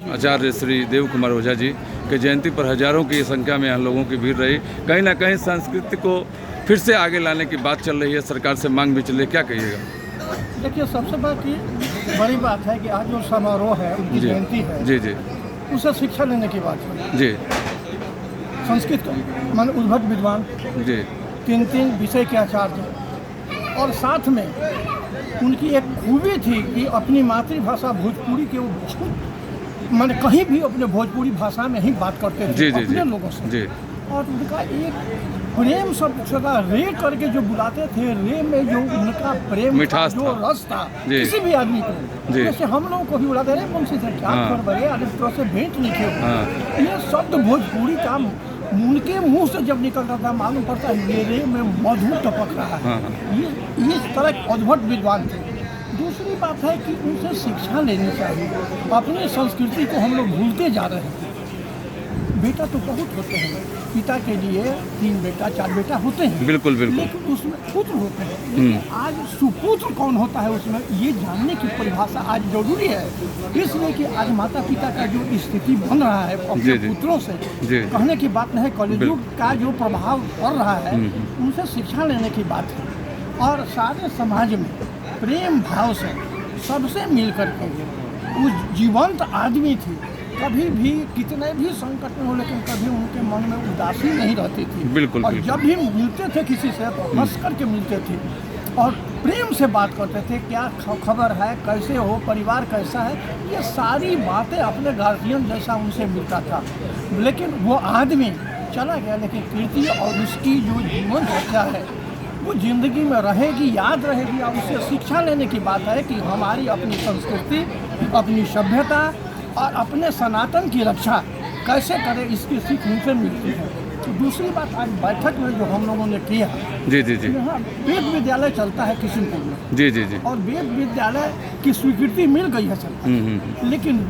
आचार्य श्री देव कुमार ओझा जी के जयंती पर हजारों की संख्या में यहाँ लोगों की भीड़ रही। कहीं ना कहीं संस्कृति को फिर से आगे लाने की बात चल रही है, सरकार से मांग भी चल रही है, क्या कहिएगा? देखिए, सबसे बड़ी बात है कि आज जो समारोह है, उनकी जयंती है, जी जी, उसे शिक्षा लेने की बात है जी, संस्कृत मान उद्भट विद्वान जी, 3 विषय के आचार्य, और साथ में उनकी एक खूबी थी कि अपनी मातृभाषा भोजपुरी के वो बहुत माने कहीं भी अपने भोजपुरी भाषा में ही बात करते थे जी, जी, अपने जी, लोगों से जी, और उनका एक प्रेम शब्द सदा रे करके जो बुलाते थे, रे में जो उनका प्रेम मिठास जो था। रस था जी। किसी भी आदमी को, जी। जैसे हम लोगों को भी बुलाते रहे मुंशी से क्या हाँ। कर बड़े अरे तो से भेंट नहीं थे। हाँ। ये शब्द भोजपुरी का उनके मुंह से जब निकलता था मालूम पड़ता मेरे में मधु टपक रहा है। हाँ। ये इस तरह के अद्भुत विद्वान थे। दूसरी बात है कि उनसे शिक्षा लेनी चाहिए। अपनी संस्कृति को हम लोग भूलते जा रहे हैं। बेटा तो बहुत होते हैं, पिता के लिए 3 बेटा 4 बेटा होते हैं, बिल्कुल बिल्कुल, लेकिन उसमें पुत्र होते हैं। लेकिन आज सुपुत्र कौन होता है उसमें ये जानने की परिभाषा आज जरूरी है। इसलिए कि आज माता पिता का जो स्थिति बन रहा है अपने पुत्रों से, कहने की बात नहीं, कलयुग का जो प्रभाव पड़ रहा है उनसे शिक्षा लेने की बात है। और सारे समाज में प्रेम भाव से सबसे मिल करके वो जीवंत आदमी थी। कभी भी कितने भी संकट में हो लेकिन कभी उनके मन में उदासी नहीं रहती थी। बिल्कुल, और जब भी मिलते थे किसी से तो हंस करके मिलते थे और प्रेम से बात करते थे। क्या खबर है, कैसे हो, परिवार कैसा है, ये सारी बातें अपने गार्जियन जैसा उनसे मिलता था। लेकिन वो आदमी चला गया, लेकिन कीर्ति और उसकी जो जीवन चर्चा है वो जिंदगी में रहेगी, याद रहेगी। और उससे शिक्षा लेने की बात है कि हमारी अपनी संस्कृति, अपनी सभ्यता और अपने सनातन की रक्षा कैसे करें, इसकी सीख उनसे मिलती है। तो दूसरी बात, आज बैठक में जो हम लोगों ने किया, जी जी जी, यहाँ वेद विद्यालय चलता है किशनपुर में, जी जी जी, और वेद विद्यालय की स्वीकृति मिल गई है सरकार, लेकिन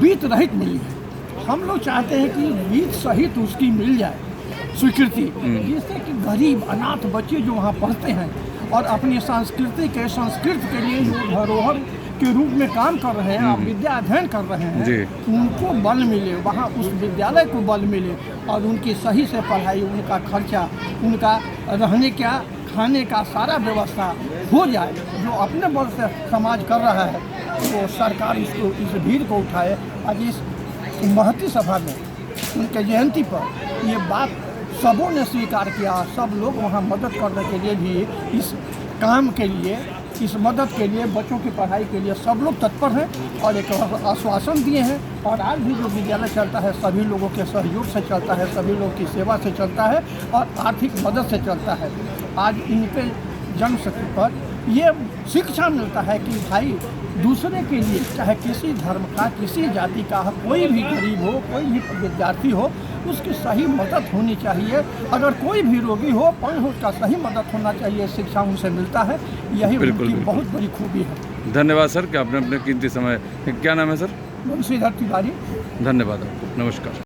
बीत रहित मिली है। हम लोग चाहते हैं कि बीत सहित उसकी मिल जाए स्वीकृति, जिससे कि गरीब अनाथ बच्चे जो वहाँ पढ़ते हैं और अपनी संस्कृति के संस्कृत के लिए जो धरोहर के रूप में काम कर रहे हैं, विद्या अध्ययन कर रहे हैं, उनको बल मिले, वहाँ उस विद्यालय को बल मिले और उनकी सही से पढ़ाई, उनका खर्चा, उनका रहने का, खाने का सारा व्यवस्था हो जाए। जो अपने बल से समाज कर रहा है वो सरकार इसको, इस भीड़ को उठाए। आज इस महती सभा में उनके जयंती पर ये बात सबों ने स्वीकार किया। सब लोग वहाँ मदद करने के लिए भी, इस काम के लिए, इस मदद के लिए, बच्चों की पढ़ाई के लिए सब लोग तत्पर हैं और एक आश्वासन दिए हैं। और आज भी जो विद्यालय चलता है सभी लोगों के सहयोग से चलता है, सभी लोगों की सेवा से चलता है और आर्थिक मदद से चलता है। आज इनके जनशक्ति पर ये शिक्षा मिलता है कि भाई दूसरे के लिए, चाहे किसी धर्म का, किसी जाति का, कोई भी गरीब हो, कोई भी विद्यार्थी हो, उसकी सही मदद होनी चाहिए। अगर कोई भी रोगी हो उसका सही मदद होना चाहिए। शिक्षा उनसे मिलता है, यही उनकी बहुत बड़ी खूबी है। धन्यवाद सर कि आपने अपने कीमती समय, क्या नाम है सर? मुंशी तिवारी। धन्यवाद आपको, नमस्कार।